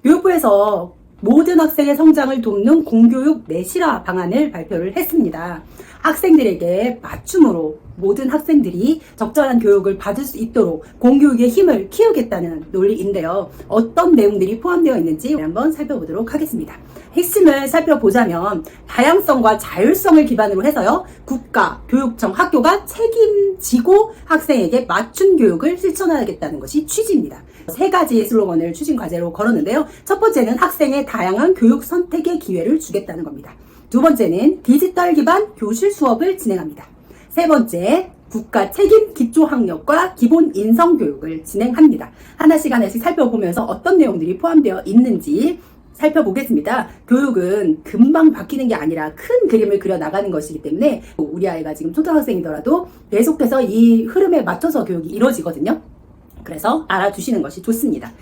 교육부에서 모든 학생의 성장을 돕는 공교육 내실화 방안을 발표를 했습니다. 학생들에게 맞춤으로 모든 학생들이 적절한 교육을 받을 수 있도록 공교육의 힘을 키우겠다는 논리인데요. 어떤 내용들이 포함되어 있는지 한번 살펴보도록 하겠습니다. 핵심을 살펴보자면 다양성과 자율성을 기반으로 해서요. 국가, 교육청, 학교가 책임지고 학생에게 맞춤 교육을 실천하겠다는 것이 취지입니다. 세 가지의 슬로건을 추진 과제로 걸었는데요. 첫 번째는 학생의 다양한 교육 선택의 기회를 주겠다는 겁니다. 두 번째는 디지털 기반 교실 수업을 진행합니다. 세 번째, 국가 책임 기초학력과 기본 인성교육을 진행합니다. 하나씩 살펴보면서 어떤 내용들이 포함되어 있는지 살펴보겠습니다. 교육은 금방 바뀌는 게 아니라 큰 그림을 그려 나가는 것이기 때문에 우리 아이가 지금 초등학생이더라도 계속해서 이 흐름에 맞춰서 교육이 이루어지거든요. 그래서 알아두시는 것이 좋습니다.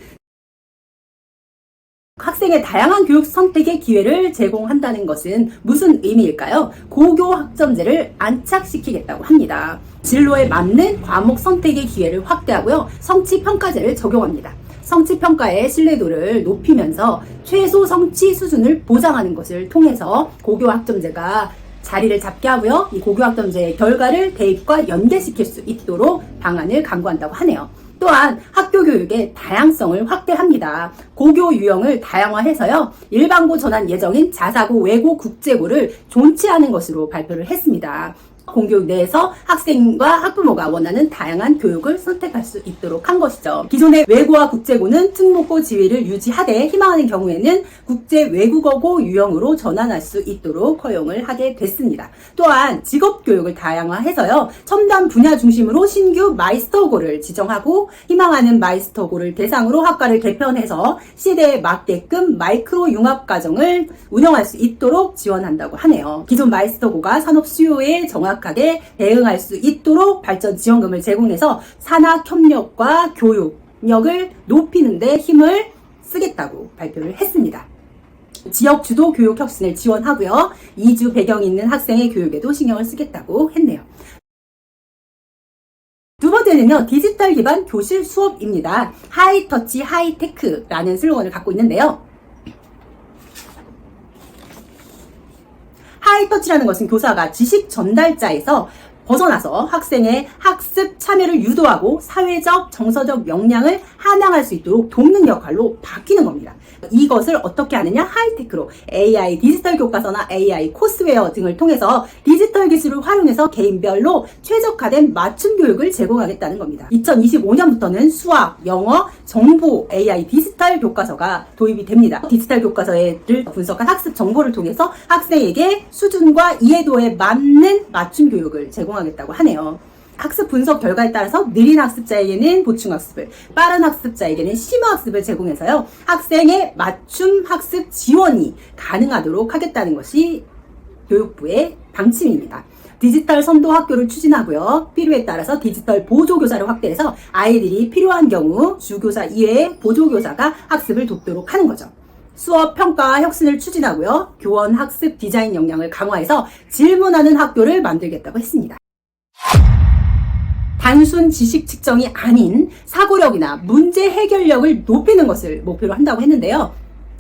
학생의 다양한 교육 선택의 기회를 제공한다는 것은 무슨 의미일까요? 고교 학점제를 안착시키겠다고 합니다. 진로에 맞는 과목 선택의 기회를 확대하고요. 성취평가제를 적용합니다. 성취평가의 신뢰도를 높이면서 최소 성취 수준을 보장하는 것을 통해서 고교 학점제가 자리를 잡게 하고요. 이 고교 학점제의 결과를 대입과 연계시킬 수 있도록 방안을 강구한다고 하네요. 또한 학교 교육의 다양성을 확대합니다. 고교 유형을 다양화해서요. 일반고 전환 예정인 자사고, 외고, 국제고를 존치하는 것으로 발표를 했습니다. 공교육 내에서 학생과 학부모가 원하는 다양한 교육을 선택할 수 있도록 한 것이죠. 기존의 외고와 국제고는 특목고 지위를 유지하되 희망하는 경우에는 국제 외국어고 유형으로 전환할 수 있도록 허용을 하게 됐습니다. 또한 직업교육을 다양화해서요. 첨단 분야 중심으로 신규 마이스터고를 지정하고 희망하는 마이스터고를 대상으로 학과를 개편해서 시대에 맞게끔 마이크로 융합과정을 운영할 수 있도록 지원한다고 하네요. 기존 마이스터고가 산업 수요에 정확하게 대응할 수 있도록 발전 지원금을 제공해서 산학협력과 교육력을 높이는 데 힘을 쓰겠다고 발표를 했습니다. 지역 주도 교육 혁신을 지원하고요. 이주 배경이 있는 학생의 교육에도 신경을 쓰겠다고 했네요. 두 번째는요. 디지털 기반 교실 수업입니다. 하이터치 하이테크라는 슬로건을 갖고 있는데요. 하이터치라는 것은 교사가 지식 전달자에서 벗어나서 학생의 학습 참여를 유도하고 사회적, 정서적 역량을 함양할 수 있도록 돕는 역할로 바뀌는 겁니다. 이것을 어떻게 하느냐? 하이테크로 AI 디지털 교과서나 AI 코스웨어 등을 통해서 디지털 기술을 활용해서 개인별로 최적화된 맞춤 교육을 제공하겠다는 겁니다. 2025년부터는 수학, 영어, 정보, AI 디지털 교과서가 도입이 됩니다. 디지털 교과서를 분석한 학습 정보를 통해서 학생에게 수준과 이해도에 맞는 맞춤 교육을 제공하겠다고 하네요. 학습 분석 결과에 따라서 느린 학습자에게는 보충 학습을, 빠른 학습자에게는 심화 학습을 제공해서요. 학생의 맞춤 학습 지원이 가능하도록 하겠다는 것이 교육부의 방침입니다. 디지털 선도 학교를 추진하고요. 필요에 따라서 디지털 보조교사를 확대해서 아이들이 필요한 경우 주교사 이외에 보조교사가 학습을 돕도록 하는 거죠. 수업 평가 혁신을 추진하고요. 교원 학습 디자인 역량을 강화해서 질문하는 학교를 만들겠다고 했습니다. 단순 지식 측정이 아닌 사고력이나 문제 해결력을 높이는 것을 목표로 한다고 했는데요.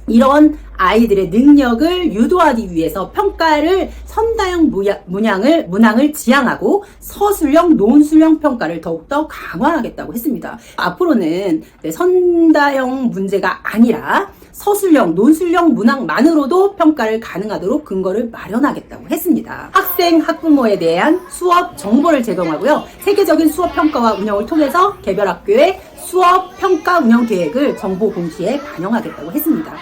이런 아이들의 능력을 유도하기 위해서 평가를 선다형 문항을 지향하고 서술형, 논술형 평가를 더욱더 강화하겠다고 했습니다. 앞으로는 선다형 문제가 아니라 서술형, 논술형 문항만으로도 평가를 가능하도록 근거를 마련하겠다고 했습니다. 학생, 학부모에 대한 수업 정보를 제공하고요. 세계적인 수업 평가와 운영을 통해서 개별 학교의 수업 평가 운영 계획을 정보 공시에 반영하겠다고 했습니다.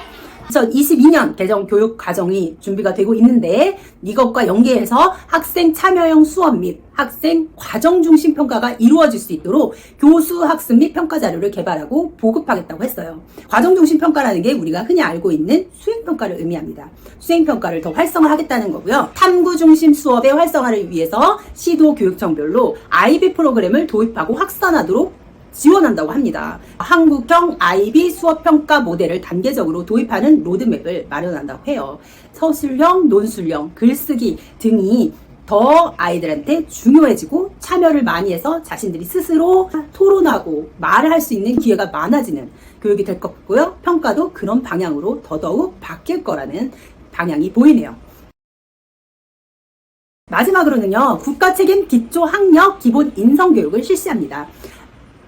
2022년 개정 교육 과정이 준비가 되고 있는데 이것과 연계해서 학생 참여형 수업 및 학생 과정 중심 평가가 이루어질 수 있도록 교수 학습 및 평가 자료를 개발하고 보급하겠다고 했어요. 과정 중심 평가라는 게 우리가 흔히 알고 있는 수행 평가를 의미합니다. 수행 평가를 더 활성화하겠다는 거고요. 탐구 중심 수업의 활성화를 위해서 시도 교육청별로 IB 프로그램을 도입하고 확산하도록 지원한다고 합니다. 한국형 IB 수업평가 모델을 단계적으로 도입하는 로드맵을 마련한다고 해요. 서술형, 논술형, 글쓰기 등이 더 아이들한테 중요해지고 참여를 많이 해서 자신들이 스스로 토론하고 말을 할 수 있는 기회가 많아지는 교육이 될 것 같고요. 평가도 그런 방향으로 더더욱 바뀔 거라는 방향이 보이네요. 마지막으로는요, 국가책임 기초학력 기본 인성교육을 실시합니다.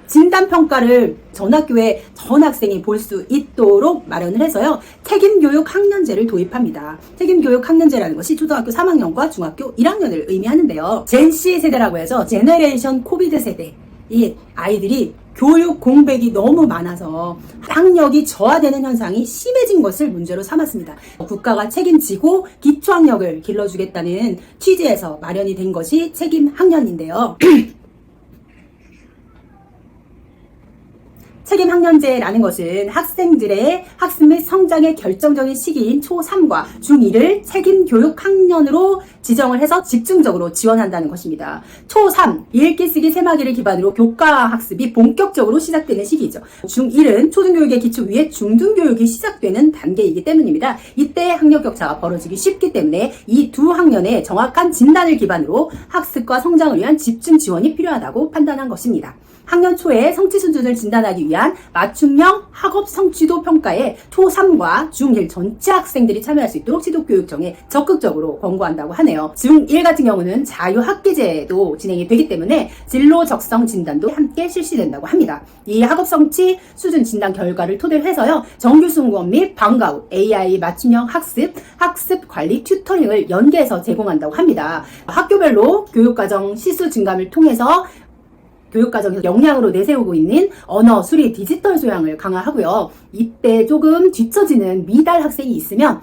진단평가를 전학교에 전 학생이 볼 수 있도록 마련을 해서요, 책임교육 학년제를 도입합니다. 책임교육 학년제라는 것이 초등학교 3학년과 중학교 1학년을 의미하는데요. 젠C 세대라고 해서 제너레이션 코비드 세대. 이 아이들이 교육 공백이 너무 많아서 학력이 저하되는 현상이 심해진 것을 문제로 삼았습니다. 국가가 책임지고 기초학력을 길러주겠다는 취지에서 마련이 된 것이 책임학년인데요. 책임학년제라는 것은 학생들의 학습 및 성장의 결정적인 시기인 초3과 중2를 책임교육학년으로 지정을 해서 집중적으로 지원한다는 것입니다. 초3, 읽기 쓰기 세마기를 기반으로 교과학습이 본격적으로 시작되는 시기죠. 중1은 초등교육의 기초 위에 중등교육이 시작되는 단계이기 때문입니다. 이때 학력 격차가 벌어지기 쉽기 때문에 이 두 학년의 정확한 진단을 기반으로 학습과 성장을 위한 집중 지원이 필요하다고 판단한 것입니다. 학년 초에 성취 수준을 진단하기 위한 맞춤형 학업 성취도 평가에 초3과 중1 전체 학생들이 참여할 수 있도록 지도교육청에 적극적으로 권고한다고 하네요. 중1 같은 경우는 자유학기제도 진행이 되기 때문에 진로 적성 진단도 함께 실시된다고 합니다. 이 학업 성취 수준 진단 결과를 토대로 해서요, 정규 수업 및 방과 후 AI 맞춤형 학습 관리 튜터링을 연계해서 제공한다고 합니다. 학교별로 교육과정 시수 증감을 통해서 교육과정에서 역량으로 내세우고 있는 언어, 수리, 디지털 소양을 강화하고요. 이때 조금 뒤처지는 미달 학생이 있으면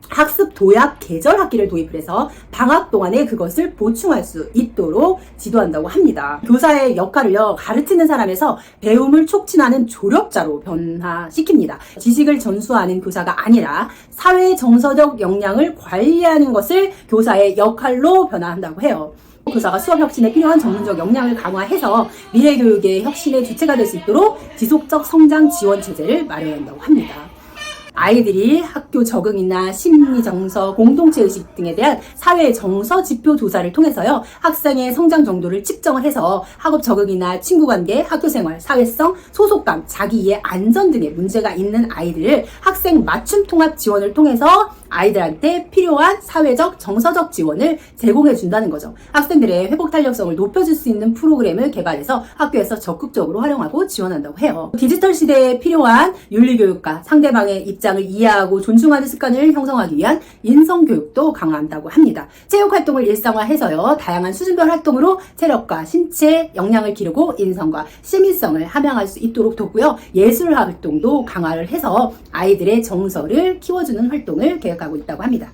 학습 도약 계절 학기를 도입을 해서 방학 동안에 그것을 보충할 수 있도록 지도한다고 합니다. 교사의 역할을요, 가르치는 사람에서 배움을 촉진하는 조력자로 변화시킵니다. 지식을 전수하는 교사가 아니라 사회 정서적 역량을 관리하는 것을 교사의 역할로 변화한다고 해요. 교사가 수업 혁신에 필요한 전문적 역량을 강화해서 미래교육의 혁신의 주체가 될 수 있도록 지속적 성장 지원 체제를 마련한다고 합니다. 아이들이 학교 적응이나 심리 정서, 공동체 의식 등에 대한 사회 정서 지표 조사를 통해서요, 학생의 성장 정도를 측정을 해서 학업 적응이나 친구 관계, 학교 생활, 사회성, 소속감, 자기 이해, 안전 등의 문제가 있는 아이들을 학생 맞춤 통합 지원을 통해서 아이들한테 필요한 사회적, 정서적 지원을 제공해 준다는 거죠. 학생들의 회복 탄력성을 높여줄 수 있는 프로그램을 개발해서 학교에서 적극적으로 활용하고 지원한다고 해요. 디지털 시대에 필요한 윤리교육과 상대방의 입장을 이해하고 존중하는 습관을 형성하기 위한 인성교육도 강화한다고 합니다. 체육활동을 일상화해서요, 다양한 수준별 활동으로 체력과 신체 역량을 기르고 인성과 시민성을 함양할 수 있도록 돕고요. 예술 활동도 강화를 해서 아이들의 정서를 키워주는 활동을 계획하고 있다고 합니다.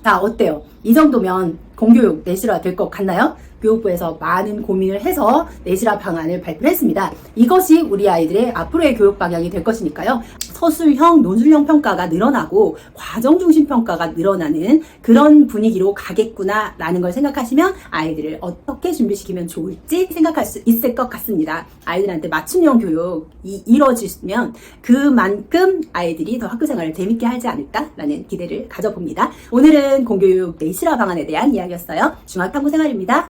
자, 어때요? 이 정도면 공교육 내실화 될 것 같나요? 교육부에서 많은 고민을 해서 내실화 방안을 발표했습니다. 이것이 우리 아이들의 앞으로의 교육 방향이 될 것이니까요. 서술형, 논술형 평가가 늘어나고 과정 중심 평가가 늘어나는 그런 분위기로 가겠구나 라는 걸 생각하시면 아이들을 어떻게 준비시키면 좋을지 생각할 수 있을 것 같습니다. 아이들한테 맞춤형 교육이 이루어지면 그만큼 아이들이 더 학교 생활을 재밌게 하지 않을까라는 기대를 가져봅니다. 오늘은 공교육 내실화 방안에 대한 이야기였어요. 중학탐구생활입니다.